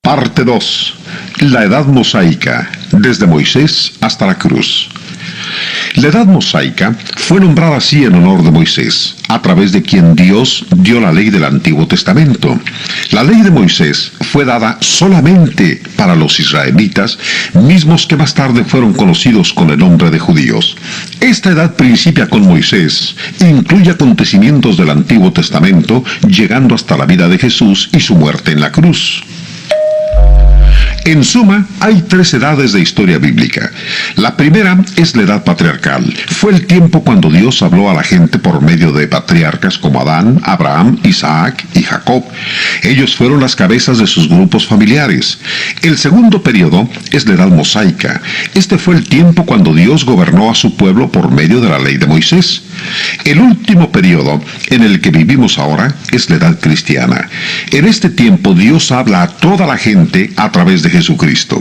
Parte 2. La Edad Mosaica, desde Moisés hasta la cruz. La Edad Mosaica fue nombrada así en honor de Moisés, a través de quien Dios dio la ley del Antiguo Testamento. La ley de Moisés fue dada solamente para los israelitas, mismos que más tarde fueron conocidos con el nombre de judíos. Esta edad principia con Moisés, incluye acontecimientos del Antiguo Testamento, llegando hasta la vida de Jesús y su muerte en la cruz. En suma, hay 3 edades de historia bíblica. La primera es la edad patriarcal. Fue el tiempo cuando Dios habló a la gente por medio de patriarcas como Adán, Abraham, Isaac y Jacob. Ellos fueron las cabezas de sus grupos familiares. El segundo periodo es la edad mosaica. Este fue el tiempo cuando Dios gobernó a su pueblo por medio de la ley de Moisés. El último periodo en el que vivimos ahora es la edad cristiana. En este tiempo Dios habla a toda la gente a través de Jesucristo.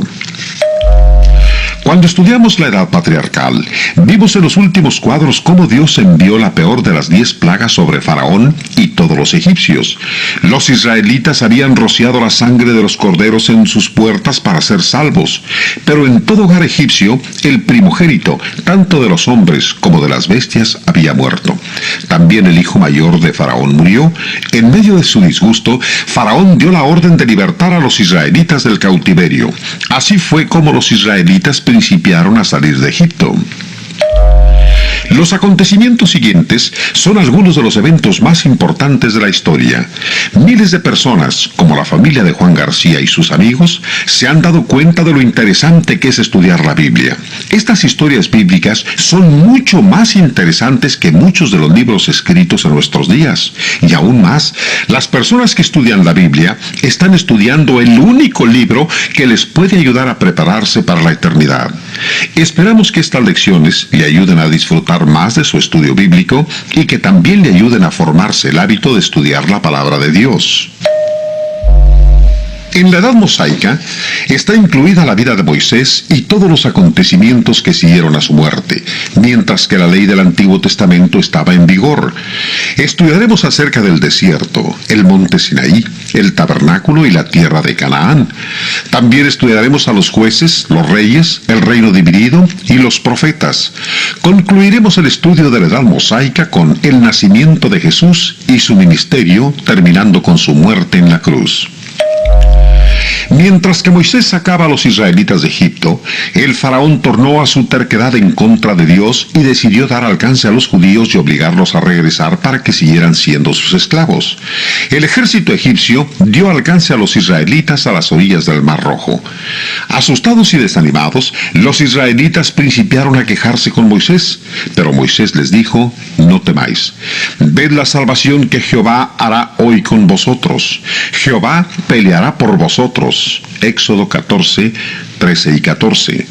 Cuando estudiamos la edad patriarcal, vimos en los últimos cuadros cómo Dios envió la peor de las 10 plagas sobre Faraón y todos los egipcios. Los israelitas habían rociado la sangre de los corderos en sus puertas para ser salvos, pero en todo hogar egipcio, el primogénito, tanto de los hombres como de las bestias, había muerto. También el hijo mayor de Faraón murió. En medio de su disgusto, Faraón dio la orden de libertar a los israelitas del cautiverio. Así fue como los israelitas principiaron a salir de Egipto. Los acontecimientos siguientes son algunos de los eventos más importantes de la historia. Miles de personas, como la familia de Juan García y sus amigos, se han dado cuenta de lo interesante que es estudiar la Biblia. Estas historias bíblicas son mucho más interesantes que muchos de los libros escritos en nuestros días. Y aún más, las personas que estudian la Biblia están estudiando el único libro que les puede ayudar a prepararse para la eternidad. Esperamos que estas lecciones le ayuden a disfrutar más de su estudio bíblico y que también le ayuden a formarse el hábito de estudiar la palabra de Dios. En la edad mosaica está incluida la vida de Moisés y todos los acontecimientos que siguieron a su muerte, mientras que la ley del Antiguo Testamento estaba en vigor. Estudiaremos acerca del desierto, el monte Sinaí, el tabernáculo y la tierra de Canaán. También estudiaremos a los jueces, los reyes, el reino dividido y los profetas. Concluiremos el estudio de la edad mosaica con el nacimiento de Jesús y su ministerio, terminando con su muerte en la cruz. Mientras que Moisés sacaba a los israelitas de Egipto, el faraón tornó a su terquedad en contra de Dios y decidió dar alcance a los judíos y obligarlos a regresar para que siguieran siendo sus esclavos. El ejército egipcio dio alcance a los israelitas a las orillas del Mar Rojo. Asustados y desanimados, los israelitas principiaron a quejarse con Moisés, pero Moisés les dijo: no temáis. Ved la salvación que Jehová hará hoy con vosotros. Jehová peleará por vosotros. Éxodo 14, 13 y 14.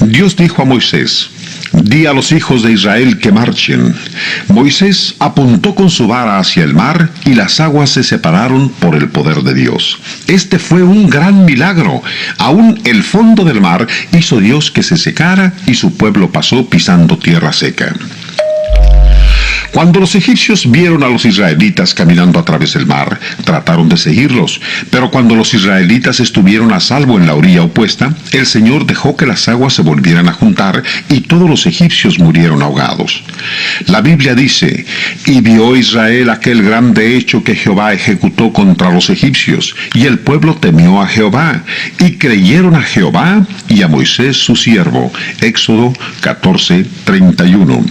Dios dijo a Moisés: di a los hijos de Israel que marchen. Moisés apuntó con su vara hacia el mar y las aguas se separaron por el poder de Dios. Este fue un gran milagro. Aún el fondo del mar hizo Dios que se secara y su pueblo pasó pisando tierra seca. Cuando los egipcios vieron a los israelitas caminando a través del mar, trataron de seguirlos, pero cuando los israelitas estuvieron a salvo en la orilla opuesta, el Señor dejó que las aguas se volvieran a juntar y todos los egipcios murieron ahogados. La Biblia dice: y vio Israel aquel grande hecho que Jehová ejecutó contra los egipcios, y el pueblo temió a Jehová, y creyeron a Jehová y a Moisés su siervo. Éxodo 14, 31.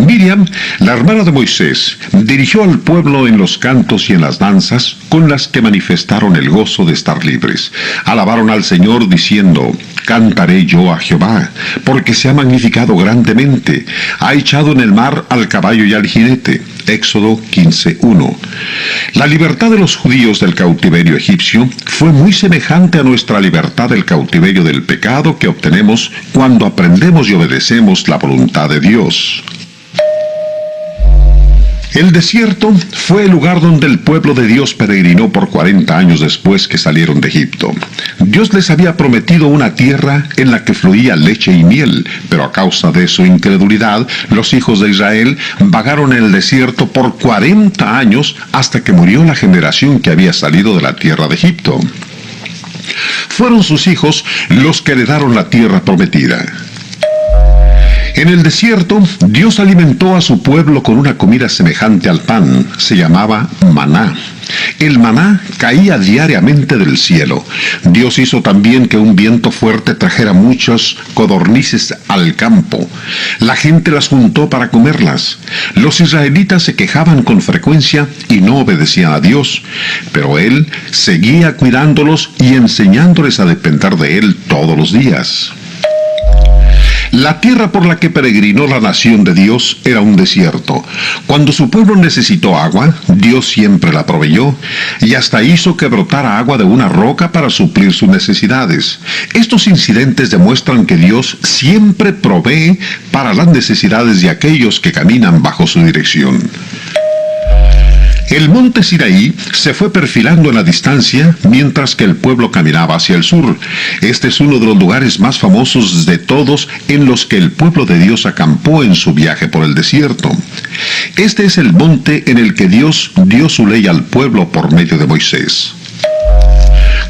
Miriam, la hermana de Moisés, dirigió al pueblo en los cantos y en las danzas con las que manifestaron el gozo de estar libres. Alabaron al Señor diciendo: cantaré yo a Jehová, porque se ha magnificado grandemente, ha echado en el mar al caballo y al jinete. Éxodo 15:1. La libertad de los judíos del cautiverio egipcio fue muy semejante a nuestra libertad del cautiverio del pecado que obtenemos cuando aprendemos y obedecemos la voluntad de Dios. El desierto fue el lugar donde el pueblo de Dios peregrinó por 40 años después que salieron de Egipto. Dios les había prometido una tierra en la que fluía leche y miel, pero a causa de su incredulidad, los hijos de Israel vagaron en el desierto por 40 años hasta que murió la generación que había salido de la tierra de Egipto. Fueron sus hijos los que heredaron la tierra prometida. En el desierto, Dios alimentó a su pueblo con una comida semejante al pan. Se llamaba maná. El maná caía diariamente del cielo. Dios hizo también que un viento fuerte trajera muchos codornices al campo. La gente las juntó para comerlas. Los israelitas se quejaban con frecuencia y no obedecían a Dios, pero Él seguía cuidándolos y enseñándoles a depender de Él todos los días. La tierra por la que peregrinó la nación de Dios era un desierto. Cuando su pueblo necesitó agua, Dios siempre la proveyó, y hasta hizo que brotara agua de una roca para suplir sus necesidades. Estos incidentes demuestran que Dios siempre provee para las necesidades de aquellos que caminan bajo su dirección. El monte Sinaí se fue perfilando en la distancia mientras que el pueblo caminaba hacia el sur. Este es uno de los lugares más famosos de todos en los que el pueblo de Dios acampó en su viaje por el desierto. Este es el monte en el que Dios dio su ley al pueblo por medio de Moisés.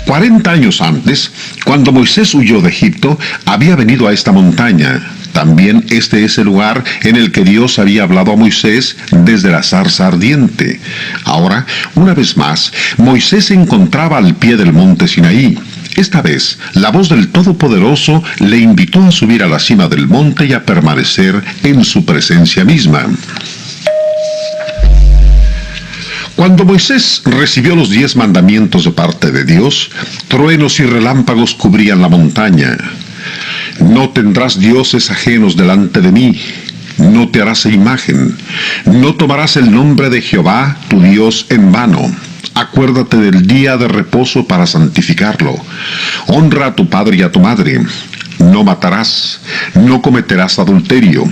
40 años antes, cuando Moisés huyó de Egipto, había venido a esta montaña. También este es el lugar en el que Dios había hablado a Moisés desde la zarza ardiente. Ahora, una vez más, Moisés se encontraba al pie del monte Sinaí. Esta vez, la voz del Todopoderoso le invitó a subir a la cima del monte y a permanecer en su presencia misma. Cuando Moisés recibió los 10 mandamientos de parte de Dios, truenos y relámpagos cubrían la montaña. No tendrás dioses ajenos delante de mí. No te harás imagen. No tomarás el nombre de Jehová, tu Dios, en vano. Acuérdate del día de reposo para santificarlo. Honra a tu padre y a tu madre. No matarás. No cometerás adulterio.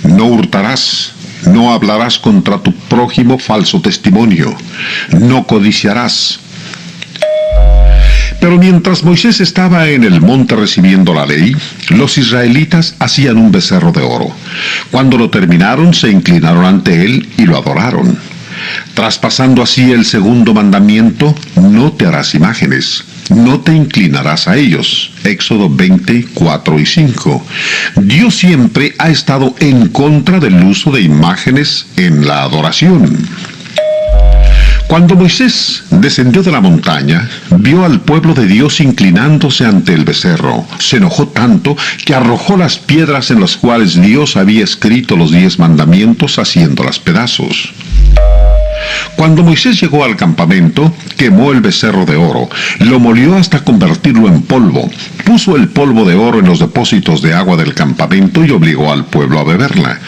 No hurtarás. No hablarás contra tu prójimo falso testimonio. No codiciarás. Pero mientras Moisés estaba en el monte recibiendo la ley, los israelitas hacían un becerro de oro. Cuando lo terminaron, se inclinaron ante él y lo adoraron. Traspasando así el segundo mandamiento, no te harás imágenes, no te inclinarás a ellos. Éxodo 20, 4 y 5. Dios siempre ha estado en contra del uso de imágenes en la adoración. Cuando Moisés descendió de la montaña, vio al pueblo de Dios inclinándose ante el becerro. Se enojó tanto que arrojó las piedras en las cuales Dios había escrito los 10 mandamientos, haciéndolas pedazos. Cuando Moisés llegó al campamento, quemó el becerro de oro, lo molió hasta convertirlo en polvo, puso el polvo de oro en los depósitos de agua del campamento y obligó al pueblo a beberla.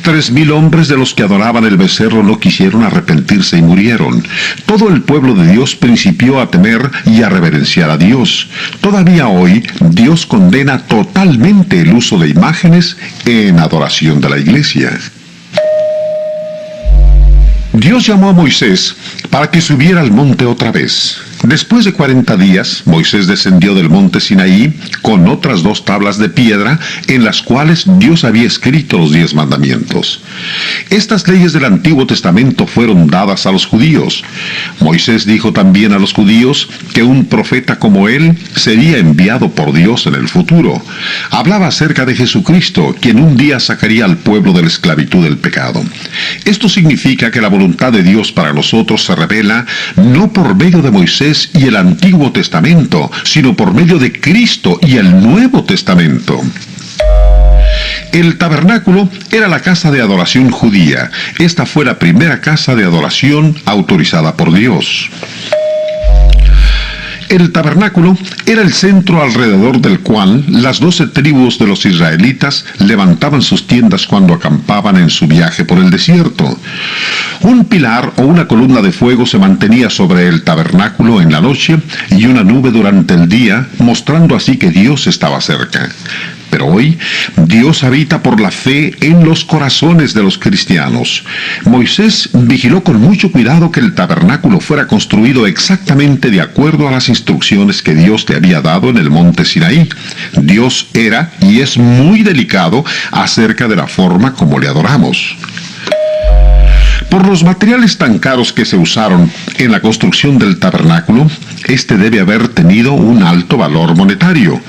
3,000 hombres de los que adoraban el becerro no quisieron arrepentirse y murieron. Todo el pueblo de Dios principió a temer y a reverenciar a Dios. Todavía hoy, Dios condena totalmente el uso de imágenes en adoración de la iglesia. Dios llamó a Moisés para que subiera al monte otra vez. Después de 40 días, Moisés descendió del monte Sinaí con otras 2 tablas de piedra en las cuales Dios había escrito los 10 mandamientos. Estas leyes del Antiguo Testamento fueron dadas a los judíos. Moisés dijo también a los judíos que un profeta como él sería enviado por Dios en el futuro. Hablaba acerca de Jesucristo, quien un día sacaría al pueblo de la esclavitud del pecado. Esto significa que la voluntad de Dios para nosotros se revela no por medio de Moisés y el Antiguo Testamento, sino por medio de Cristo y el Nuevo Testamento. El tabernáculo era la casa de adoración judía. Esta fue la primera casa de adoración autorizada por Dios. El tabernáculo era el centro alrededor del cual las 12 tribus de los israelitas levantaban sus tiendas cuando acampaban en su viaje por el desierto. Un pilar o una columna de fuego se mantenía sobre el tabernáculo en la noche y una nube durante el día, mostrando así que Dios estaba cerca. Pero hoy, Dios habita por la fe en los corazones de los cristianos. Moisés vigiló con mucho cuidado que el tabernáculo fuera construido exactamente de acuerdo a las instrucciones que Dios le había dado en el monte Sinaí. Dios era y es muy delicado acerca de la forma como le adoramos. Por los materiales tan caros que se usaron en la construcción del tabernáculo, este debe haber tenido un alto valor monetario.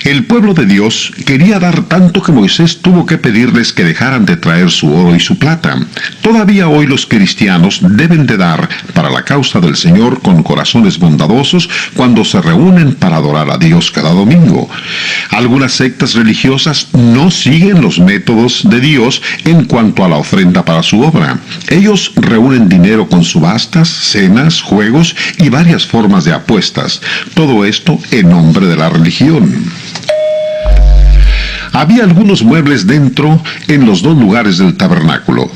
El pueblo de Dios quería dar tanto que Moisés tuvo que pedirles que dejaran de traer su oro y su plata. Todavía hoy los cristianos deben de dar para la causa del Señor con corazones bondadosos cuando se reúnen para adorar a Dios cada domingo. Algunas sectas religiosas no siguen los métodos de Dios en cuanto a la ofrenda para su obra. Ellos reúnen dinero con subastas, cenas, juegos y varias formas de apuestas. Todo esto en nombre de la religión. Había algunos muebles dentro en los dos lugares del tabernáculo.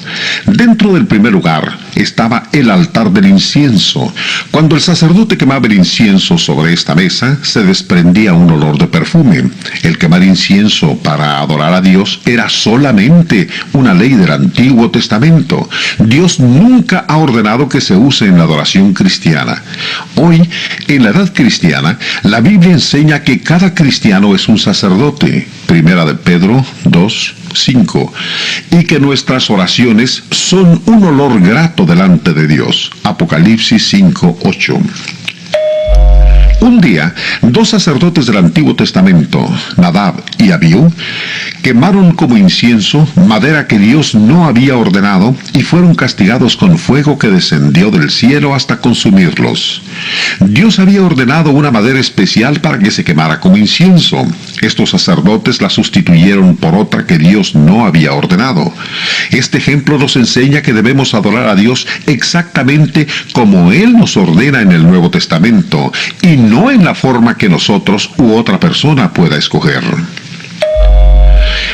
Dentro del primer lugar estaba el altar del incienso. Cuando el sacerdote quemaba el incienso sobre esta mesa, se desprendía un olor de perfume. El quemar incienso para adorar a Dios era solamente una ley del Antiguo Testamento. Dios nunca ha ordenado que se use en la adoración cristiana. Hoy, en la edad cristiana, la Biblia enseña que cada cristiano es un sacerdote. Primera de Pedro 2:5, y que nuestras oraciones son un olor grato delante de Dios. Apocalipsis 5:8. Un día, dos sacerdotes del Antiguo Testamento, Nadab y Abiú, quemaron como incienso madera que Dios no había ordenado y fueron castigados con fuego que descendió del cielo hasta consumirlos. Dios había ordenado una madera especial para que se quemara como incienso. Estos sacerdotes la sustituyeron por otra que Dios no había ordenado. Este ejemplo nos enseña que debemos adorar a Dios exactamente como Él nos ordena en el Nuevo Testamento, y no en la forma que nosotros u otra persona pueda escoger.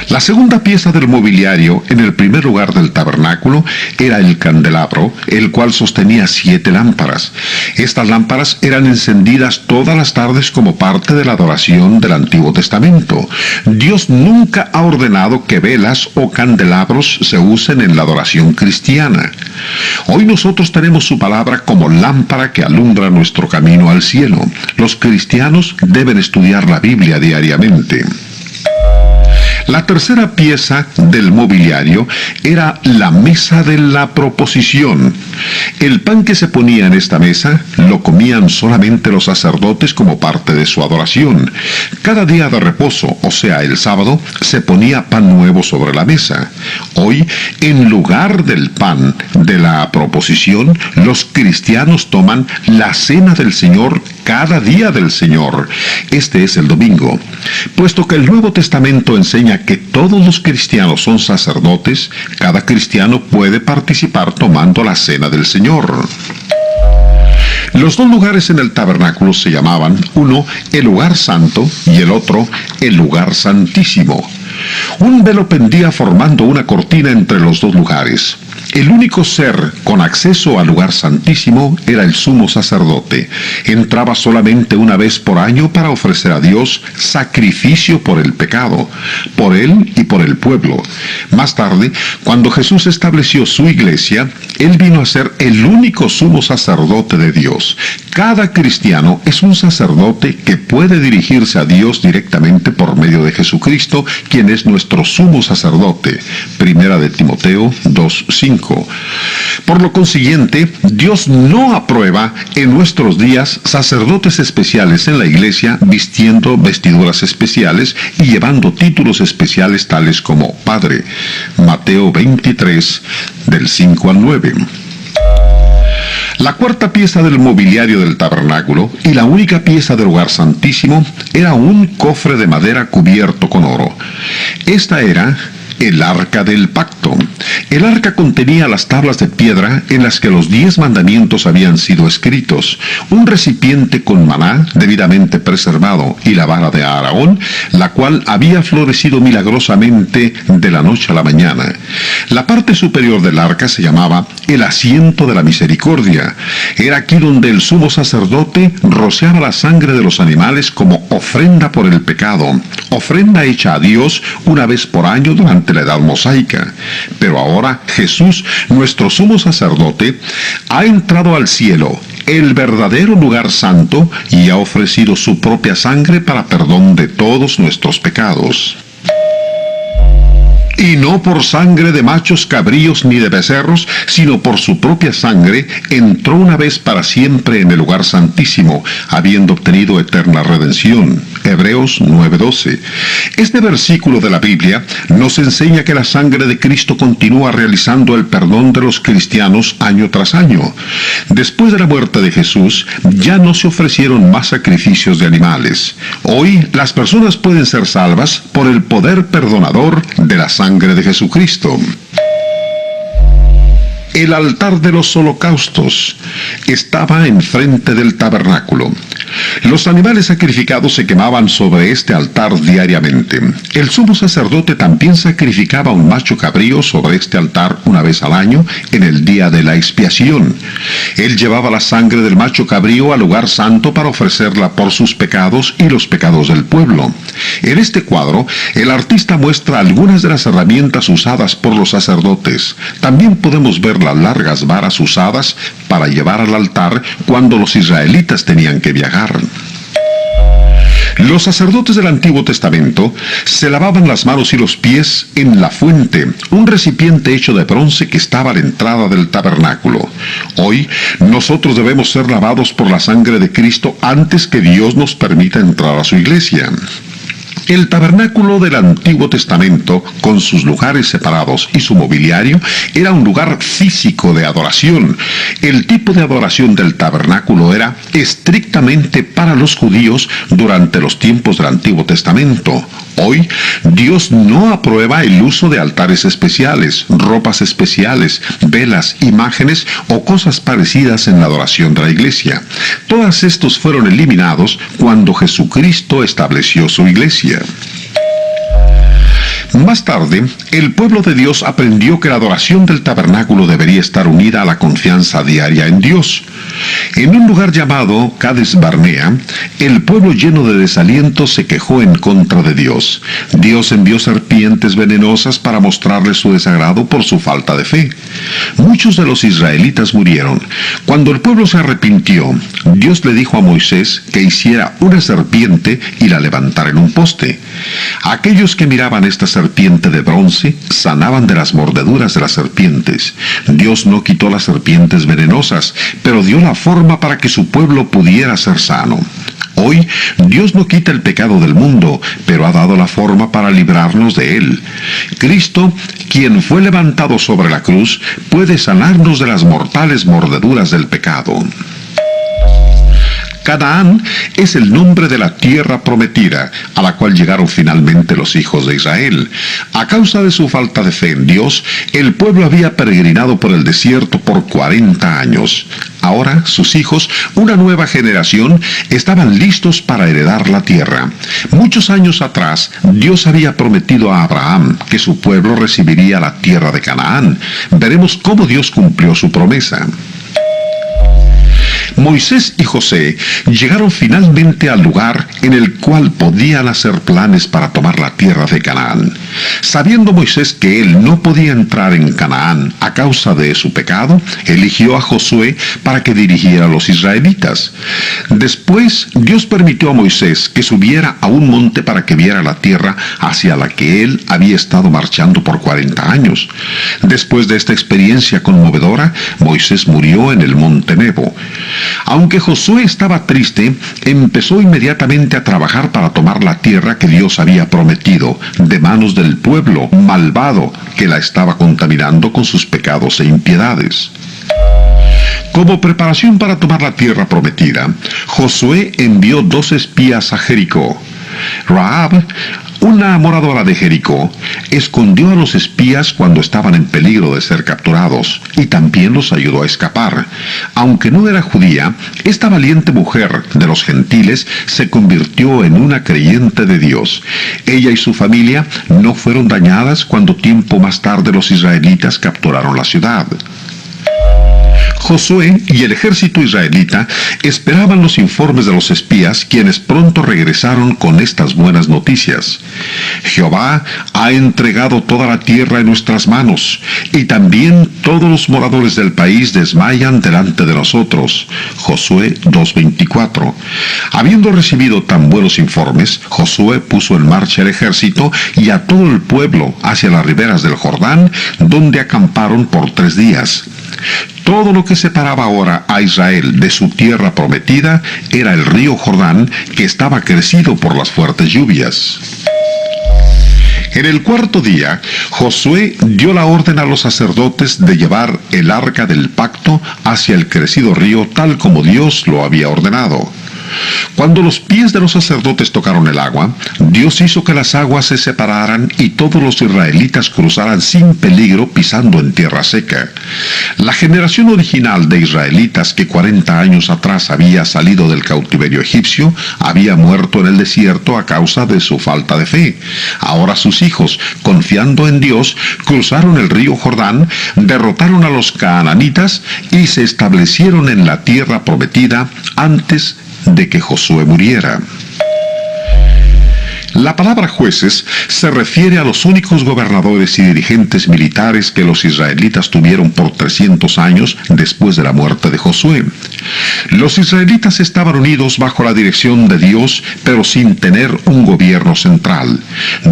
La segunda pieza del mobiliario en el primer lugar del tabernáculo era el candelabro, el cual sostenía 7 lámparas. Estas lámparas eran encendidas todas las tardes como parte de la adoración del Antiguo Testamento. Dios nunca ha ordenado que velas o candelabros se usen en la adoración cristiana. Hoy nosotros tenemos su palabra como lámpara que alumbra nuestro camino al cielo. Los cristianos deben estudiar la Biblia diariamente. La tercera pieza del mobiliario era la mesa de la proposición. El pan que se ponía en esta mesa lo comían solamente los sacerdotes como parte de su adoración. Cada día de reposo, o sea, el sábado, se ponía pan nuevo sobre la mesa. Hoy, en lugar del pan de la proposición, los cristianos toman la cena del Señor cada día del Señor. Este es el domingo. Puesto que el Nuevo Testamento enseña que todos los cristianos son sacerdotes, cada cristiano puede participar tomando la cena del Señor. Los dos lugares en el tabernáculo se llamaban, uno el lugar santo y el otro el lugar santísimo. Un velo pendía formando una cortina entre los dos lugares. El único ser con acceso al lugar santísimo era el sumo sacerdote. Entraba solamente una vez por año para ofrecer a Dios sacrificio por el pecado, por él y por el pueblo. Más tarde, cuando Jesús estableció su iglesia, Él vino a ser el único sumo sacerdote de Dios. Cada cristiano es un sacerdote que puede dirigirse a Dios directamente por medio de Jesucristo, quien es nuestro sumo sacerdote. Primera de Timoteo 2:5. Por lo consiguiente, Dios no aprueba en nuestros días sacerdotes especiales en la iglesia vistiendo vestiduras especiales y llevando títulos especiales tales como Padre. Mateo 23, del 5 al 9. La cuarta pieza del mobiliario del tabernáculo y la única pieza del lugar santísimo era un cofre de madera cubierto con oro. Esta era el arca del pacto. El arca contenía las tablas de piedra en las que los 10 mandamientos habían sido escritos, un recipiente con maná debidamente preservado y la vara de Aarón, la cual había florecido milagrosamente de la noche a la mañana. La parte superior del arca se llamaba el asiento de la misericordia. Era aquí donde el sumo sacerdote rociaba la sangre de los animales como ofrenda por el pecado, ofrenda hecha a Dios una vez por año durante la edad mosaica. Pero ahora Jesús, nuestro sumo sacerdote, ha entrado al cielo, el verdadero lugar santo, y ha ofrecido su propia sangre para perdón de todos nuestros pecados. Y no por sangre de machos cabríos ni de becerros, sino por su propia sangre, entró una vez para siempre en el lugar santísimo, habiendo obtenido eterna redención. Hebreos 9:12. Este versículo de la Biblia nos enseña que la sangre de Cristo continúa realizando el perdón de los cristianos año tras año. Después de la muerte de Jesús, ya no se ofrecieron más sacrificios de animales. Hoy, las personas pueden ser salvas por el poder perdonador de la sangre de Jesucristo. El altar de los holocaustos estaba enfrente del tabernáculo. Los animales sacrificados se quemaban sobre este altar diariamente. El sumo sacerdote también sacrificaba un macho cabrío sobre este altar una vez al año en el día de la expiación. Él llevaba la sangre del macho cabrío al lugar santo para ofrecerla por sus pecados y los pecados del pueblo. En este cuadro, el artista muestra algunas de las herramientas usadas por los sacerdotes. También podemos ver las largas varas usadas para llevar al altar cuando los israelitas tenían que viajar. Los sacerdotes del Antiguo Testamento se lavaban las manos y los pies en la fuente, un recipiente hecho de bronce que estaba a la entrada del tabernáculo. Hoy, nosotros debemos ser lavados por la sangre de Cristo antes que Dios nos permita entrar a su iglesia. El tabernáculo del Antiguo Testamento, con sus lugares separados y su mobiliario, era un lugar físico de adoración. El tipo de adoración del tabernáculo era estrictamente para los judíos durante los tiempos del Antiguo Testamento. Hoy, Dios no aprueba el uso de altares especiales, ropas especiales, velas, imágenes o cosas parecidas en la adoración de la iglesia. Todos estos fueron eliminados cuando Jesucristo estableció su iglesia. Más tarde, el pueblo de Dios aprendió que la adoración del tabernáculo debería estar unida a la confianza diaria en Dios. En un lugar llamado Cades Barnea, el pueblo lleno de desaliento se quejó en contra de Dios. Dios envió serpientes venenosas para mostrarles su desagrado por su falta de fe. Muchos de los israelitas murieron. Cuando el pueblo se arrepintió, Dios le dijo a Moisés que hiciera una serpiente y la levantara en un poste. Aquellos que miraban esta serpiente de bronce sanaban de las mordeduras de las serpientes. Dios no quitó las serpientes venenosas, pero dio la forma para que su pueblo pudiera ser sano. Hoy, Dios no quita el pecado del mundo, pero ha dado la forma para librarnos de él. Cristo, quien fue levantado sobre la cruz, puede sanarnos de las mortales mordeduras del pecado. Canaán es el nombre de la tierra prometida, a la cual llegaron finalmente los hijos de Israel. A causa de su falta de fe en Dios, el pueblo había peregrinado por el desierto por 40 años. Ahora, sus hijos, una nueva generación, estaban listos para heredar la tierra. Muchos años atrás, Dios había prometido a Abraham que su pueblo recibiría la tierra de Canaán. Veremos cómo Dios cumplió su promesa. Moisés y José llegaron finalmente al lugar en el cual podían hacer planes para tomar la tierra de Canaán. Sabiendo Moisés que él no podía entrar en Canaán a causa de su pecado, eligió a Josué para que dirigiera a los israelitas. Después, Dios permitió a Moisés que subiera a un monte para que viera la tierra hacia la que él había estado marchando por 40 años. Después de esta experiencia conmovedora, Moisés murió en el monte Nebo. Aunque Josué estaba triste, empezó inmediatamente a trabajar para tomar la tierra que Dios había prometido, de manos del pueblo malvado que la estaba contaminando con sus pecados e impiedades. Como preparación para tomar la tierra prometida, Josué envió 2 espías a Jericó. Rahab, Una moradora de Jericó escondió a los espías cuando estaban en peligro de ser capturados y también los ayudó a escapar. Aunque no era judía, esta valiente mujer de los gentiles se convirtió en una creyente de Dios. Ella y su familia no fueron dañadas cuando tiempo más tarde los israelitas capturaron la ciudad. Josué y el ejército israelita esperaban los informes de los espías, quienes pronto regresaron con estas buenas noticias. Jehová ha entregado toda la tierra en nuestras manos, y también todos los moradores del país desmayan delante de nosotros. Josué 2:24. Habiendo recibido tan buenos informes, Josué puso en marcha el ejército y a todo el pueblo hacia las riberas del Jordán, donde acamparon por 3 días. Todo lo que separaba ahora a Israel de su tierra prometida era el río Jordán, que estaba crecido por las fuertes lluvias. En el 4º día, Josué dio la orden a los sacerdotes de llevar el arca del pacto hacia el crecido río, tal como Dios lo había ordenado. Cuando los pies de los sacerdotes tocaron el agua, Dios hizo que las aguas se separaran y todos los israelitas cruzaran sin peligro pisando en tierra seca. La generación original de israelitas que 40 años atrás había salido del cautiverio egipcio había muerto en el desierto a causa de su falta de fe. Ahora sus hijos, confiando en Dios, cruzaron el río Jordán, derrotaron a los canaanitas y se establecieron en la tierra prometida antes de que Josué muriera. La palabra jueces se refiere a los únicos gobernadores y dirigentes militares que los israelitas tuvieron por 300 años después de la muerte de Josué. Los israelitas estaban unidos bajo la dirección de Dios, pero sin tener un gobierno central.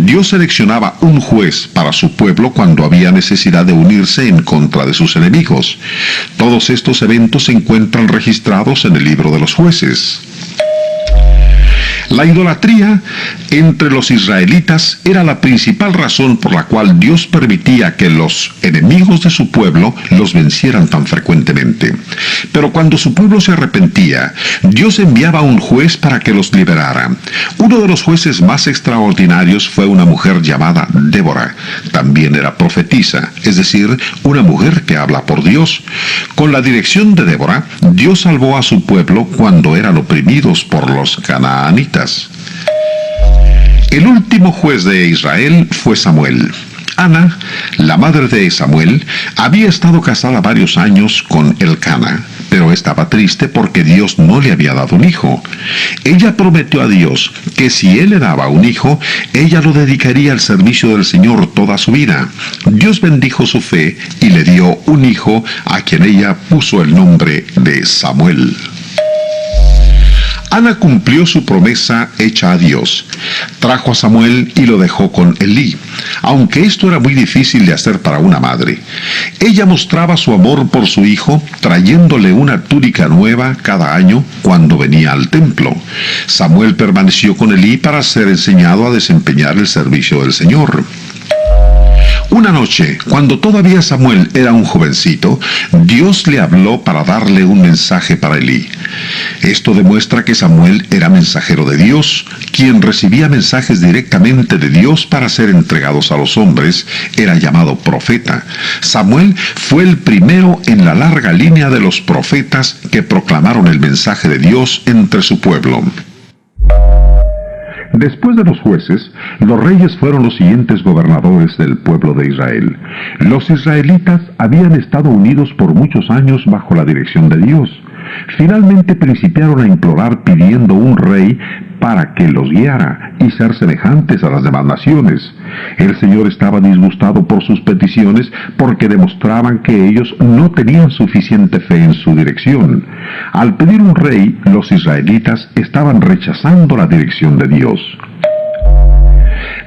Dios seleccionaba un juez para su pueblo cuando había necesidad de unirse en contra de sus enemigos. Todos estos eventos se encuentran registrados en el libro de los jueces. La idolatría entre los israelitas era la principal razón por la cual Dios permitía que los enemigos de su pueblo los vencieran tan frecuentemente. Pero cuando su pueblo se arrepentía, Dios enviaba un juez para que los liberara. Uno de los jueces más extraordinarios fue una mujer llamada Débora. También era profetisa, es decir, una mujer que habla por Dios. Con la dirección de Débora, Dios salvó a su pueblo cuando eran oprimidos por los canaanitas. El último juez de Israel fue Samuel. Ana, la madre de Samuel, había estado casada varios años con Elcana, pero estaba triste porque Dios no le había dado un hijo. Ella prometió a Dios que si Él le daba un hijo, ella lo dedicaría al servicio del Señor toda su vida. Dios bendijo su fe y le dio un hijo a quien ella puso el nombre de Samuel. Ana cumplió su promesa hecha a Dios. Trajo a Samuel y lo dejó con Elí, aunque esto era muy difícil de hacer para una madre. Ella mostraba su amor por su hijo, trayéndole una túnica nueva cada año cuando venía al templo. Samuel permaneció con Elí para ser enseñado a desempeñar el servicio del Señor. Una noche, cuando todavía Samuel era un jovencito, Dios le habló para darle un mensaje para Elí. Esto demuestra que Samuel era mensajero de Dios, quien recibía mensajes directamente de Dios para ser entregados a los hombres, era llamado profeta. Samuel fue el primero en la larga línea de los profetas que proclamaron el mensaje de Dios entre su pueblo. Después de los jueces, los reyes fueron los siguientes gobernadores del pueblo de Israel. Los israelitas habían estado unidos por muchos años bajo la dirección de Dios. Finalmente principiaron a implorar pidiendo un rey para que los guiara y ser semejantes a las demás naciones. El Señor estaba disgustado por sus peticiones porque demostraban que ellos no tenían suficiente fe en su dirección. Al pedir un rey, los israelitas estaban rechazando la dirección de Dios.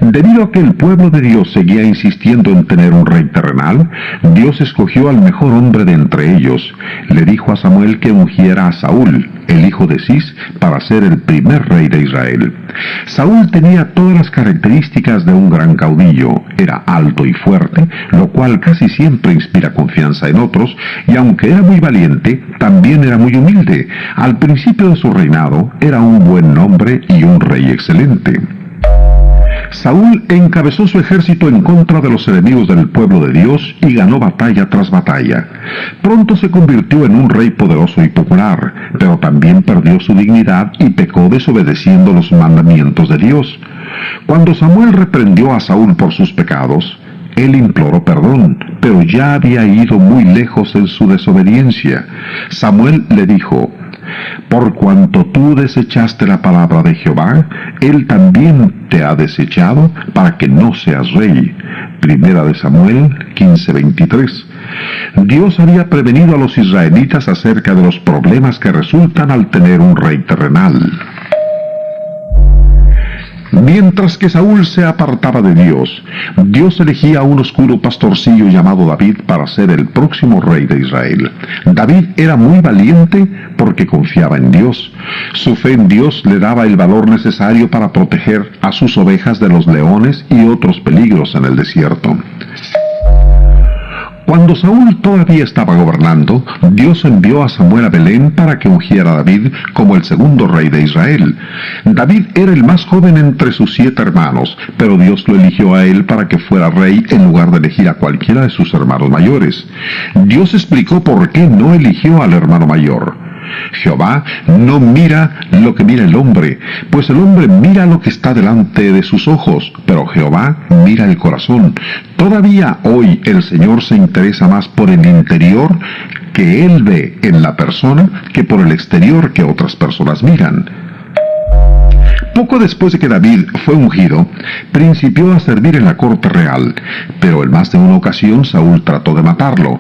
Debido a que el pueblo de Dios seguía insistiendo en tener un rey terrenal, Dios escogió al mejor hombre de entre ellos. Le dijo a Samuel que ungiera a Saúl, el hijo de Cis, para ser el primer rey de Israel. Saúl tenía todas las características de un gran caudillo. Era alto y fuerte, lo cual casi siempre inspira confianza en otros, y aunque era muy valiente, también era muy humilde. Al principio de su reinado, era un buen hombre y un rey excelente. Saúl encabezó su ejército en contra de los enemigos del pueblo de Dios y ganó batalla tras batalla. Pronto se convirtió en un rey poderoso y popular, pero también perdió su dignidad y pecó desobedeciendo los mandamientos de Dios. Cuando Samuel reprendió a Saúl por sus pecados, él imploró perdón, pero ya había ido muy lejos en su desobediencia. Samuel le dijo: por cuanto tú desechaste la palabra de Jehová, él también te ha desechado para que no seas rey. Primera de Samuel 15:23. Dios había prevenido a los israelitas acerca de los problemas que resultan al tener un rey terrenal. Mientras que Saúl se apartaba de Dios, Dios elegía a un oscuro pastorcillo llamado David para ser el próximo rey de Israel. David era muy valiente porque confiaba en Dios. Su fe en Dios le daba el valor necesario para proteger a sus ovejas de los leones y otros peligros en el desierto. Cuando Saúl todavía estaba gobernando, Dios envió a Samuel a Belén para que ungiera a David como el segundo rey de Israel. David era el más joven entre sus 7 hermanos, pero Dios lo eligió a él para que fuera rey en lugar de elegir a cualquiera de sus hermanos mayores. Dios explicó por qué no eligió al hermano mayor. Jehová no mira lo que mira el hombre, pues el hombre mira lo que está delante de sus ojos, pero Jehová mira el corazón. Todavía hoy el Señor se interesa más por el interior que Él ve en la persona que por el exterior que otras personas miran. Poco después de que David fue ungido, principió a servir en la corte real, pero en más de una ocasión Saúl trató de matarlo.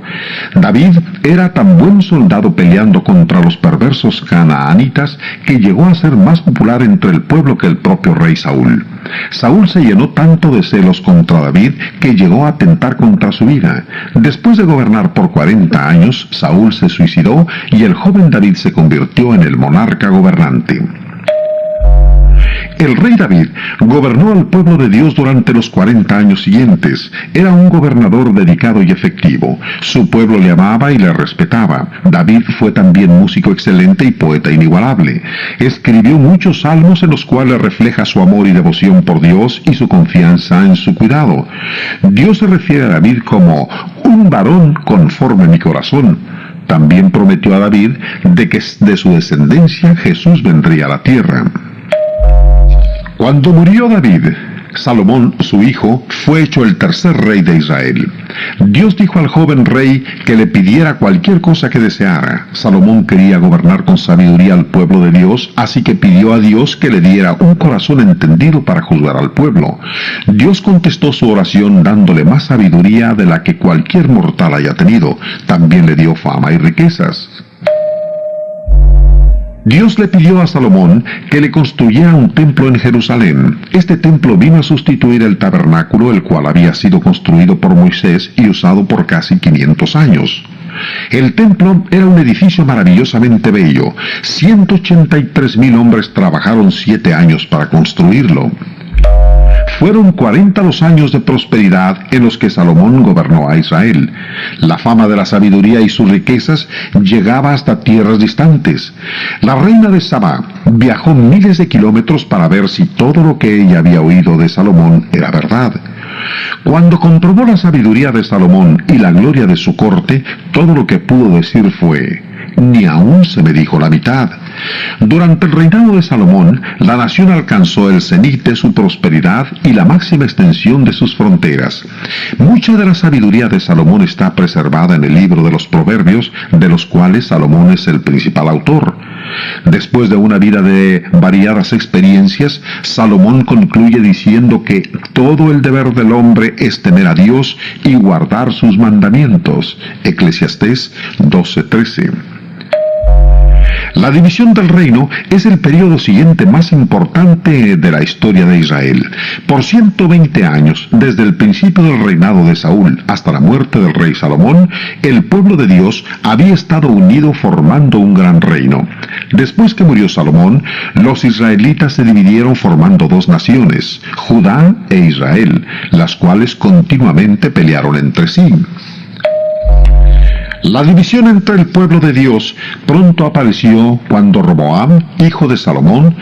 David era tan buen soldado peleando contra los perversos canaanitas que llegó a ser más popular entre el pueblo que el propio rey Saúl. Saúl se llenó tanto de celos contra David que llegó a atentar contra su vida. Después de gobernar por 40 años, Saúl se suicidó y el joven David se convirtió en el monarca gobernante. El rey David gobernó al pueblo de Dios durante los 40 años siguientes. Era un gobernador dedicado y efectivo. Su pueblo le amaba y le respetaba. David fue también músico excelente y poeta inigualable. Escribió muchos salmos en los cuales refleja su amor y devoción por Dios y su confianza en su cuidado. Dios se refiere a David como un varón conforme a mi corazón. También prometió a David de que de su descendencia Jesús vendría a la tierra. Cuando murió David, Salomón, su hijo, fue hecho el tercer rey de Israel. Dios dijo al joven rey que le pidiera cualquier cosa que deseara. Salomón quería gobernar con sabiduría al pueblo de Dios, así que pidió a Dios que le diera un corazón entendido para juzgar al pueblo. Dios contestó su oración dándole más sabiduría de la que cualquier mortal haya tenido. También le dio fama y riquezas. Dios le pidió a Salomón que le construyera un templo en Jerusalén. Este templo vino a sustituir el tabernáculo, el cual había sido construido por Moisés y usado por casi 500 años. El templo era un edificio maravillosamente bello. 183,000 hombres trabajaron 7 años para construirlo. Fueron 40 los años de prosperidad en los que Salomón gobernó a Israel. La fama de la sabiduría y sus riquezas llegaba hasta tierras distantes. La reina de Sabá viajó miles de kilómetros para ver si todo lo que ella había oído de Salomón era verdad. Cuando comprobó la sabiduría de Salomón y la gloria de su corte, todo lo que pudo decir fue: ni aún se me dijo la mitad. Durante el reinado de Salomón, la nación alcanzó el cenit de su prosperidad y la máxima extensión de sus fronteras. Mucha de la sabiduría de Salomón está preservada en el libro de los Proverbios, de los cuales Salomón es el principal autor. Después de una vida de variadas experiencias, Salomón concluye diciendo que todo el deber del hombre es temer a Dios y guardar sus mandamientos. Eclesiastés 12:13. La división del reino es el periodo siguiente más importante de la historia de Israel. Por 120 años, desde el principio del reinado de Saúl hasta la muerte del rey Salomón, el pueblo de Dios había estado unido formando un gran reino. Después que murió Salomón, los israelitas se dividieron formando 2 naciones, Judá e Israel, las cuales continuamente pelearon entre sí. La división entre el pueblo de Dios pronto apareció cuando Roboam, hijo de Salomón,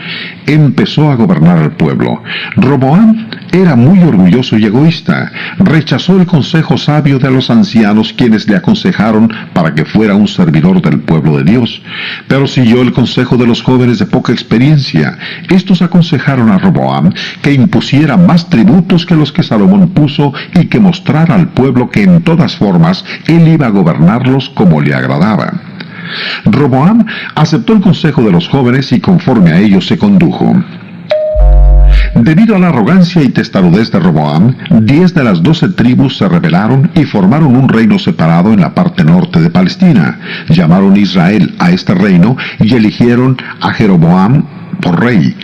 empezó a gobernar al pueblo. Roboam era muy orgulloso y egoísta. Rechazó el consejo sabio de los ancianos, quienes le aconsejaron para que fuera un servidor del pueblo de Dios, pero siguió el consejo de los jóvenes de poca experiencia. Estos aconsejaron a Roboam que impusiera más tributos que los que Salomón puso y que mostrara al pueblo que en todas formas él iba a gobernarlos como le agradaba. Roboam aceptó el consejo de los jóvenes y conforme a ellos se condujo. Debido a la arrogancia y testarudez de Roboam, 10 de las 12 tribus se rebelaron y formaron un reino separado en la parte norte de Palestina. Llamaron Israel a este reino y eligieron a Jeroboam por rey.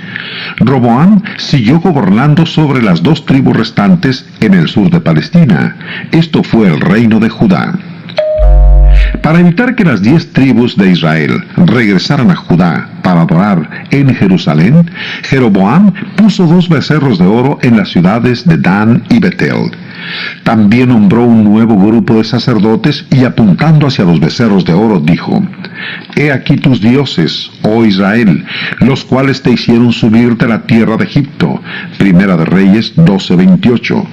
Roboam siguió gobernando sobre las 2 tribus restantes en el sur de Palestina. Esto fue el reino de Judá. Para evitar que las 10 tribus de Israel regresaran a Judá para adorar en Jerusalén, Jeroboam puso 2 becerros de oro en las ciudades de Dan y Betel. También nombró un nuevo grupo de sacerdotes y apuntando hacia los becerros de oro dijo: «He aquí tus dioses, oh Israel, los cuales te hicieron subir de la tierra de Egipto». Primera de Reyes 12:28.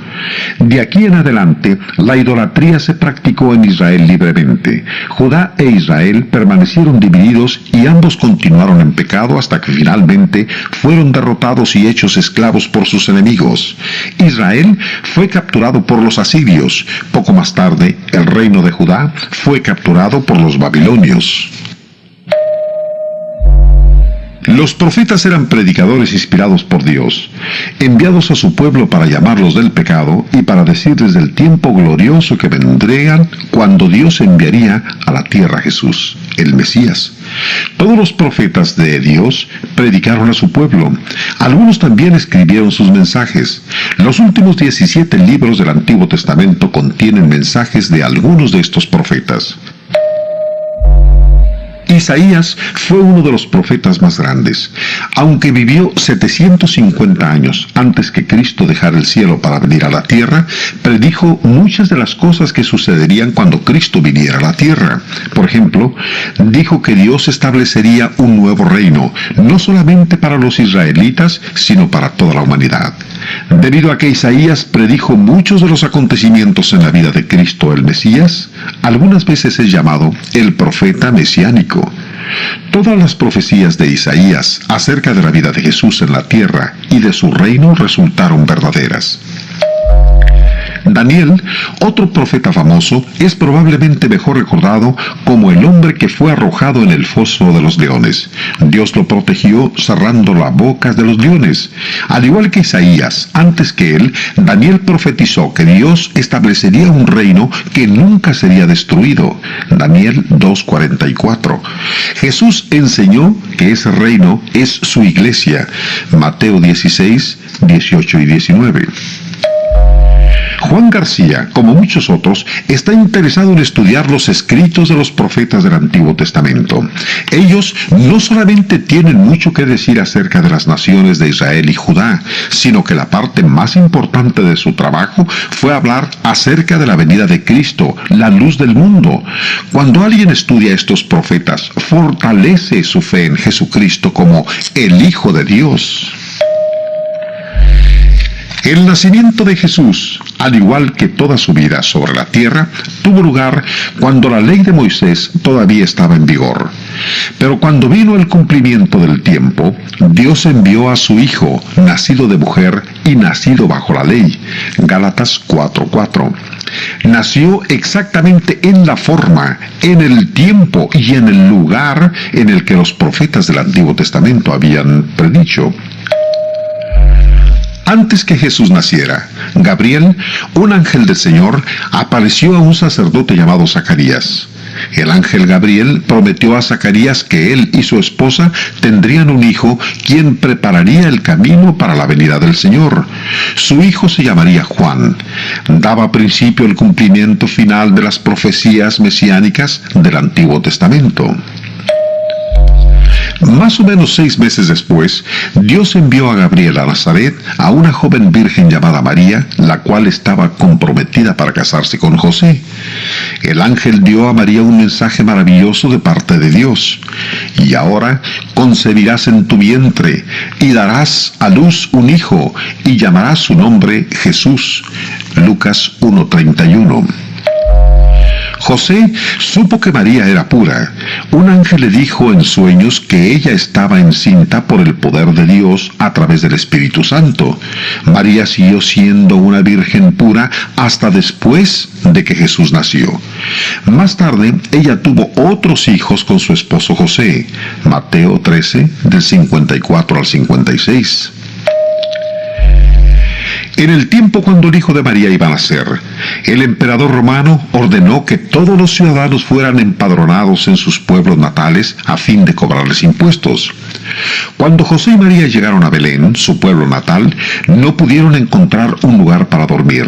De aquí en adelante, la idolatría se practicó en Israel libremente. Judá e Israel permanecieron divididos y ambos continuaron en pecado hasta que finalmente fueron derrotados y hechos esclavos por sus enemigos. Israel fue capturado por los asirios. Poco más tarde, el reino de Judá fue capturado por los babilonios. Los profetas eran predicadores inspirados por Dios, enviados a su pueblo para llamarlos del pecado y para decirles del tiempo glorioso que vendrían cuando Dios enviaría a la tierra a Jesús, el Mesías. Todos los profetas de Dios predicaron a su pueblo. Algunos también escribieron sus mensajes. Los últimos 17 libros del Antiguo Testamento contienen mensajes de algunos de estos profetas. Isaías fue uno de los profetas más grandes. Aunque vivió 750 años antes que Cristo dejara el cielo para venir a la tierra, predijo muchas de las cosas que sucederían cuando Cristo viniera a la tierra. Por ejemplo, dijo que Dios establecería un nuevo reino, no solamente para los israelitas, sino para toda la humanidad. Debido a que Isaías predijo muchos de los acontecimientos en la vida de Cristo el Mesías, algunas veces es llamado el profeta mesiánico. Todas las profecías de Isaías acerca de la vida de Jesús en la tierra y de su reino resultaron verdaderas. Daniel, otro profeta famoso, es probablemente mejor recordado como el hombre que fue arrojado en el foso de los leones. Dios lo protegió cerrando las bocas de los leones. Al igual que Isaías, antes que él, Daniel profetizó que Dios establecería un reino que nunca sería destruido. Daniel 2:44. Jesús enseñó que ese reino es su iglesia. Mateo 16:18 y 19. Juan García, como muchos otros, está interesado en estudiar los escritos de los profetas del Antiguo Testamento. Ellos no solamente tienen mucho que decir acerca de las naciones de Israel y Judá, sino que la parte más importante de su trabajo fue hablar acerca de la venida de Cristo, la luz del mundo. Cuando alguien estudia a estos profetas, fortalece su fe en Jesucristo como el Hijo de Dios. El nacimiento de Jesús, al igual que toda su vida sobre la tierra, tuvo lugar cuando la ley de Moisés todavía estaba en vigor. Pero cuando vino el cumplimiento del tiempo, Dios envió a su Hijo, nacido de mujer y nacido bajo la ley. Gálatas 4:4. Nació exactamente en la forma, en el tiempo y en el lugar en el que los profetas del Antiguo Testamento habían predicho. Antes que Jesús naciera, Gabriel, un ángel del Señor, apareció a un sacerdote llamado Zacarías. El ángel Gabriel prometió a Zacarías que él y su esposa tendrían un hijo, quien prepararía el camino para la venida del Señor. Su hijo se llamaría Juan. Daba principio al cumplimiento final de las profecías mesiánicas del Antiguo Testamento. Más o menos 6 meses después, Dios envió a Gabriel a Nazaret a una joven virgen llamada María, la cual estaba comprometida para casarse con José. El ángel dio a María un mensaje maravilloso de parte de Dios. Y ahora concebirás en tu vientre y darás a luz un hijo y llamarás su nombre Jesús. Lucas 1:31. José supo que María era pura. Un ángel le dijo en sueños que ella estaba encinta por el poder de Dios a través del Espíritu Santo. María siguió siendo una virgen pura hasta después de que Jesús nació. Más tarde, ella tuvo otros hijos con su esposo José. Mateo 13, del 54 al 56. En el tiempo cuando el hijo de María iba a nacer, el emperador romano ordenó que todos los ciudadanos fueran empadronados en sus pueblos natales a fin de cobrarles impuestos. Cuando José y María llegaron a Belén, su pueblo natal, no pudieron encontrar un lugar para dormir.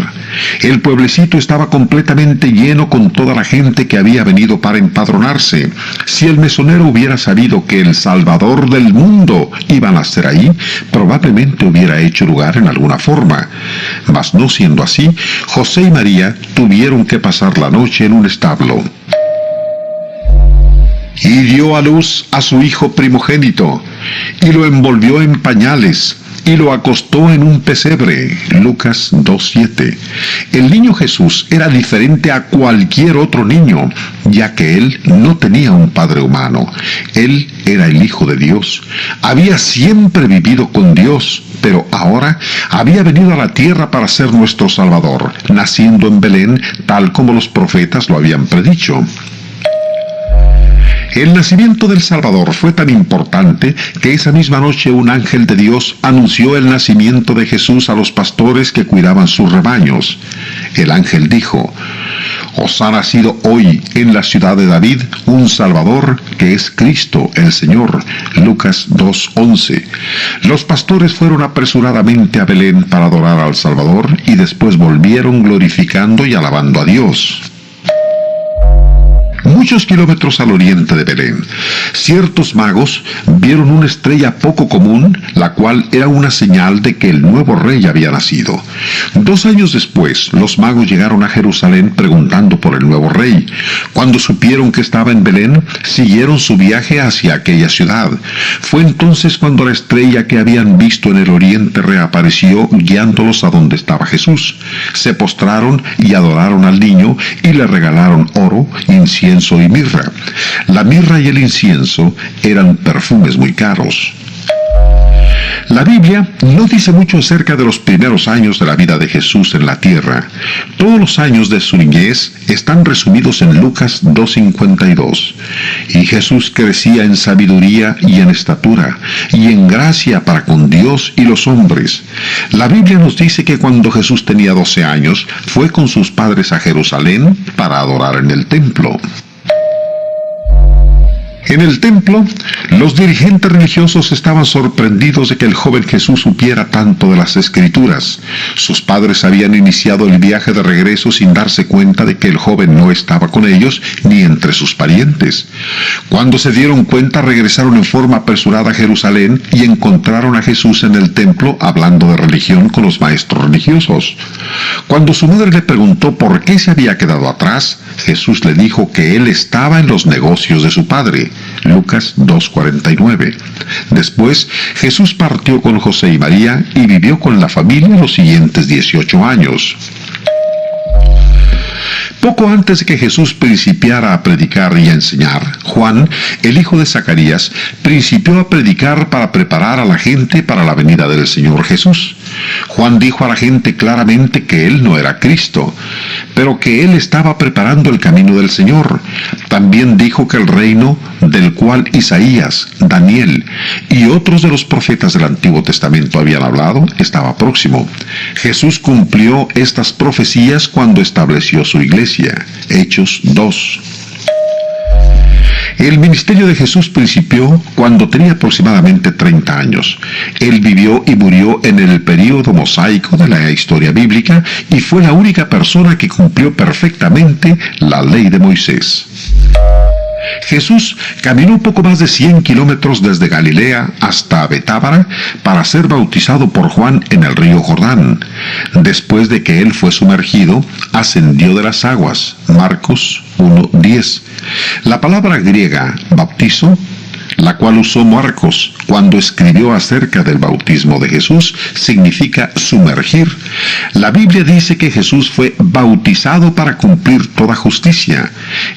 El pueblecito estaba completamente lleno con toda la gente que había venido para empadronarse. Si el mesonero hubiera sabido que el Salvador del mundo iba a nacer ahí, probablemente hubiera hecho lugar en alguna forma. Mas no siendo así, José y María tuvieron que pasar la noche en un establo. Y dio a luz a su hijo primogénito, y lo envolvió en pañales, y lo acostó en un pesebre. Lucas 2:7. El niño Jesús era diferente a cualquier otro niño, ya que él no tenía un padre humano. Él era el Hijo de Dios. Había siempre vivido con Dios, pero ahora había venido a la tierra para ser nuestro Salvador, naciendo en Belén, tal como los profetas lo habían predicho. El nacimiento del Salvador fue tan importante que esa misma noche un ángel de Dios anunció el nacimiento de Jesús a los pastores que cuidaban sus rebaños. El ángel dijo: «Os ha nacido hoy en la ciudad de David un Salvador, que es Cristo el Señor». Lucas 2:11. Los pastores fueron apresuradamente a Belén para adorar al Salvador y después volvieron glorificando y alabando a Dios. Muchos kilómetros al oriente de Belén, ciertos magos vieron una estrella poco común, la cual era una señal de que el nuevo rey había nacido. 2 años después, los magos llegaron a Jerusalén preguntando por el nuevo rey. Cuando supieron que estaba en Belén, siguieron su viaje hacia aquella ciudad. Fue entonces cuando la estrella que habían visto en el oriente reapareció, guiándolos a donde estaba Jesús. Se postraron y adoraron al niño y le regalaron oro, incienso y mirra. La mirra y el incienso eran perfumes muy caros. La Biblia no dice mucho acerca de los primeros años de la vida de Jesús en la tierra. Todos los años de su niñez están resumidos en Lucas 2:52. Y Jesús crecía en sabiduría y en estatura, y en gracia para con Dios y los hombres. La Biblia nos dice que cuando Jesús tenía 12 años, fue con sus padres a Jerusalén para adorar en el templo. En el templo, los dirigentes religiosos estaban sorprendidos de que el joven Jesús supiera tanto de las Escrituras. Sus padres habían iniciado el viaje de regreso sin darse cuenta de que el joven no estaba con ellos ni entre sus parientes. Cuando se dieron cuenta, regresaron en forma apresurada a Jerusalén y encontraron a Jesús en el templo hablando de religión con los maestros religiosos. Cuando su madre le preguntó por qué se había quedado atrás, Jesús le dijo que él estaba en los negocios de su padre. Lucas 2:49. Después, Jesús partió con José y María y vivió con la familia los siguientes 18 años. Poco antes de que Jesús principiara a predicar y a enseñar, Juan, el hijo de Zacarías, principió a predicar para preparar a la gente para la venida del Señor Jesús. Juan dijo a la gente claramente que él no era Cristo, pero que él estaba preparando el camino del Señor. También dijo que el reino del cual Isaías, Daniel y otros de los profetas del Antiguo Testamento habían hablado estaba próximo. Jesús cumplió estas profecías cuando estableció su iglesia. Hechos 2. El ministerio de Jesús principió cuando tenía aproximadamente 30 años. Él vivió y murió en el período mosaico de la historia bíblica y fue la única persona que cumplió perfectamente la ley de Moisés. Jesús caminó poco más de 100 kilómetros desde Galilea hasta Betábara para ser bautizado por Juan en el río Jordán. Después de que él fue sumergido, ascendió de las aguas. Marcos 1:10. La palabra griega bautizo, la cual usó Marcos cuando escribió acerca del bautismo de Jesús, significa sumergir. La Biblia dice que Jesús fue bautizado para cumplir toda justicia.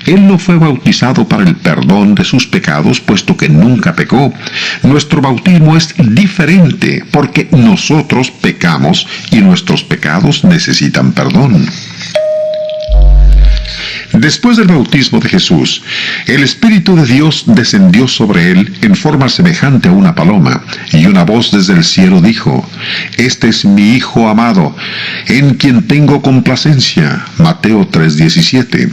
Él no fue bautizado para el perdón de sus pecados, puesto que nunca pecó. Nuestro bautismo es diferente, porque nosotros pecamos y nuestros pecados necesitan perdón. Después del bautismo de Jesús, el Espíritu de Dios descendió sobre él en forma semejante a una paloma, y una voz desde el cielo dijo: «Este es mi Hijo amado, en quien tengo complacencia». Mateo 3:17.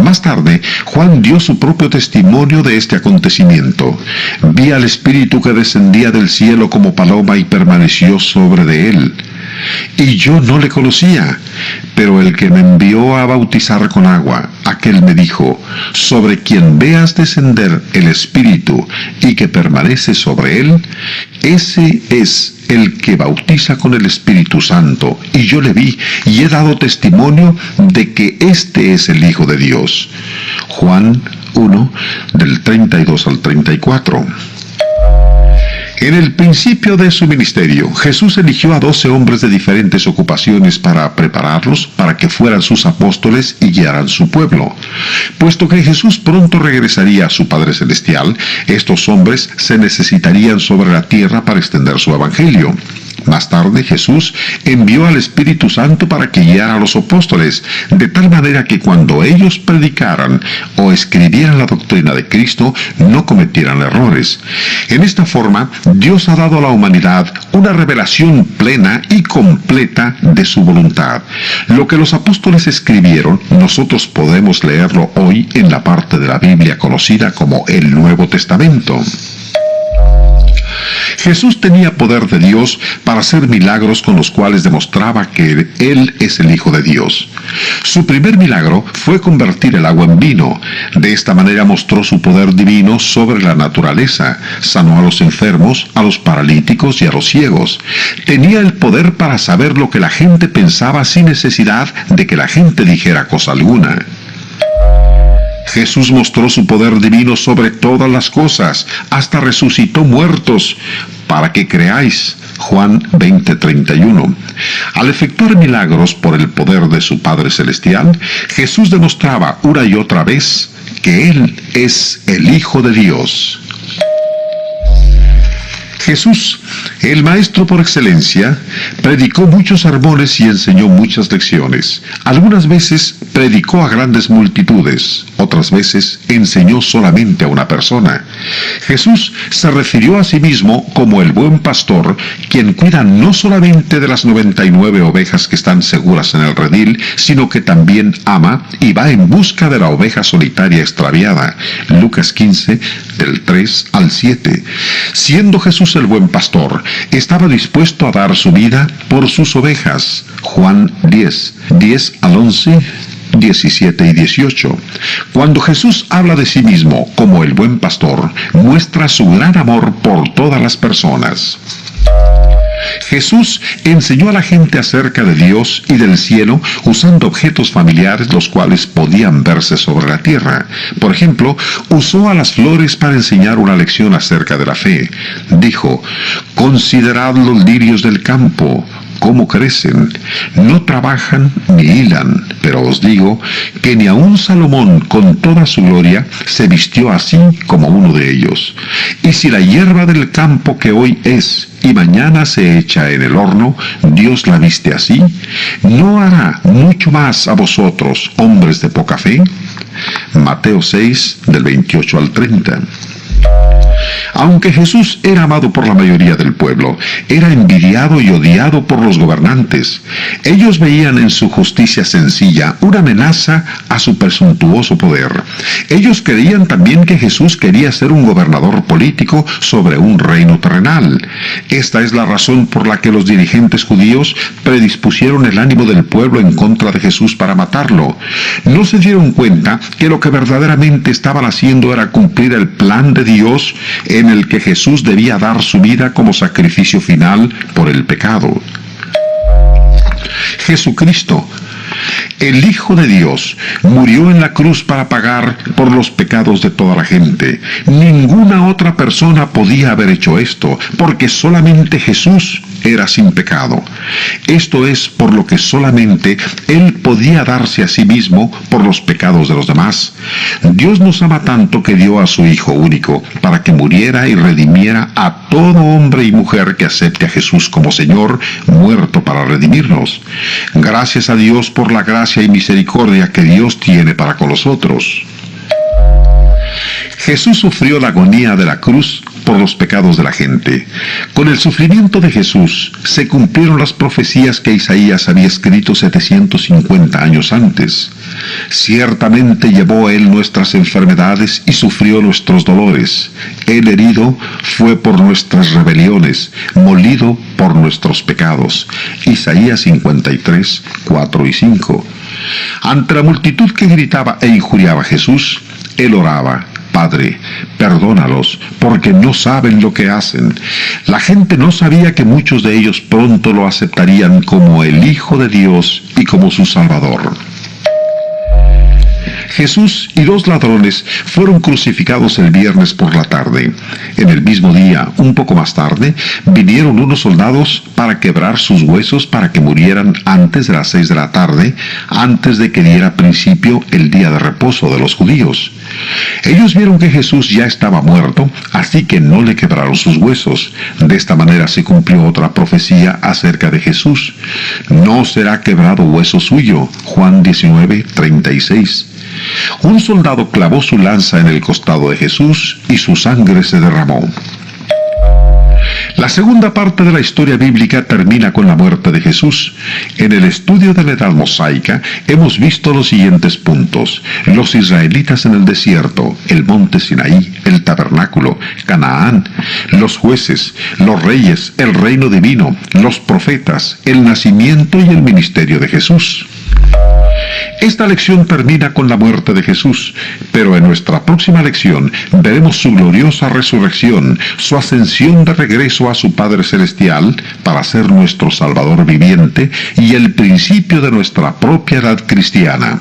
Más tarde, Juan dio su propio testimonio de este acontecimiento. «Vi al Espíritu que descendía del cielo como paloma y permaneció sobre de él. Y yo no le conocía, pero el que me envió a bautizar con agua, aquel me dijo: sobre quien veas descender el Espíritu y que permanece sobre él, ese es el que bautiza con el Espíritu Santo. Y yo le vi y he dado testimonio de que este es el Hijo de Dios». Juan 1, del 32 al 34. En el principio de su ministerio, Jesús eligió a 12 hombres de diferentes ocupaciones para prepararlos para que fueran sus apóstoles y guiaran su pueblo. Puesto que Jesús pronto regresaría a su Padre Celestial, estos hombres se necesitarían sobre la tierra para extender su evangelio. Más tarde, Jesús envió al Espíritu Santo para que guiara a los apóstoles, de tal manera que cuando ellos predicaran o escribieran la doctrina de Cristo, no cometieran errores. En esta forma, Dios ha dado a la humanidad una revelación plena y completa de su voluntad. Lo que los apóstoles escribieron, nosotros podemos leerlo hoy en la parte de la Biblia conocida como el Nuevo Testamento. Jesús tenía poder de Dios para hacer milagros con los cuales demostraba que Él es el Hijo de Dios. Su primer milagro fue convertir el agua en vino. De esta manera mostró su poder divino sobre la naturaleza. Sanó a los enfermos, a los paralíticos y a los ciegos. Tenía el poder para saber lo que la gente pensaba sin necesidad de que la gente dijera cosa alguna. Jesús mostró su poder divino sobre todas las cosas, hasta resucitó muertos, para que creáis. Juan 20:31. Al efectuar milagros por el poder de su Padre Celestial, Jesús demostraba una y otra vez que Él es el Hijo de Dios. Jesús, el Maestro por excelencia, predicó muchos sermones y enseñó muchas lecciones. Algunas veces predicó a grandes multitudes, otras veces enseñó solamente a una persona. Jesús se refirió a sí mismo como el buen pastor, quien cuida no solamente de las 99 ovejas que están seguras en el redil, sino que también ama y va en busca de la oveja solitaria extraviada. Lucas 15, del 3 al 7. Siendo Jesús el buen pastor, estaba dispuesto a dar su vida por sus ovejas. Juan 10 al 11, 17 y 18. Cuando Jesús habla de sí mismo como el buen pastor, muestra su gran amor por todas las personas. Jesús enseñó a la gente acerca de Dios y del cielo usando objetos familiares los cuales podían verse sobre la tierra. Por ejemplo, usó a las flores para enseñar una lección acerca de la fe. Dijo: «Considerad los lirios del campo, cómo crecen, no trabajan ni hilan, pero os digo que ni aun Salomón con toda su gloria se vistió así como uno de ellos. Y si la hierba del campo que hoy es y mañana se echa en el horno, Dios la viste así, ¿no hará mucho más a vosotros, hombres de poca fe?» Mateo 6, del 28 al 30. Aunque Jesús era amado por la mayoría del pueblo, era envidiado y odiado por los gobernantes. Ellos veían en su justicia sencilla una amenaza a su presuntuoso poder. Ellos creían también que Jesús quería ser un gobernador político sobre un reino terrenal. Esta es la razón por la que los dirigentes judíos predispusieron el ánimo del pueblo en contra de Jesús para matarlo. No se dieron cuenta que lo que verdaderamente estaban haciendo era cumplir el plan de Dios en el que Jesús debía dar su vida como sacrificio final por el pecado. Jesucristo, el Hijo de Dios, murió en la cruz para pagar por los pecados de toda la gente. Ninguna otra persona podía haber hecho esto, porque solamente Jesús era sin pecado. Esto es por lo que solamente Él podía darse a sí mismo por los pecados de los demás. Dios nos ama tanto que dio a su Hijo único, para que muriera y redimiera a todo hombre y mujer que acepte a Jesús como Señor, muerto para redimirnos. Gracias a Dios por la gracia y misericordia que Dios tiene para con nosotros. Jesús sufrió la agonía de la cruz por los pecados de la gente. Con el sufrimiento de Jesús se cumplieron las profecías que Isaías había escrito 750 años antes. Ciertamente llevó Él nuestras enfermedades y sufrió nuestros dolores. Él herido fue por nuestras rebeliones, molido por nuestros pecados. Isaías 53, 4 y 5. Ante la multitud que gritaba e injuriaba a Jesús, Él oraba: Padre, perdónalos, porque no saben lo que hacen. La gente no sabía que muchos de ellos pronto lo aceptarían como el Hijo de Dios y como su Salvador. Jesús y 2 ladrones fueron crucificados el viernes por la tarde. En el mismo día, un poco más tarde, vinieron unos soldados para quebrar sus huesos para que murieran antes de las 6 de la tarde, antes de que diera principio el día de reposo de los judíos. Ellos vieron que Jesús ya estaba muerto, así que no le quebraron sus huesos. De esta manera se cumplió otra profecía acerca de Jesús: no será quebrado hueso suyo. Juan 19, 36. Un soldado clavó su lanza en el costado de Jesús y su sangre se derramó. La segunda parte de la historia bíblica termina con la muerte de Jesús. En el estudio de la Edad Mosaica hemos visto los siguientes puntos: los israelitas en el desierto, el monte Sinaí, el tabernáculo, Canaán, los jueces, los reyes, el reino divino, los profetas, el nacimiento y el ministerio de Jesús. Esta lección termina con la muerte de Jesús, pero en nuestra próxima lección veremos su gloriosa resurrección, su ascensión de regreso a su Padre Celestial para ser nuestro Salvador viviente y el principio de nuestra propia edad cristiana.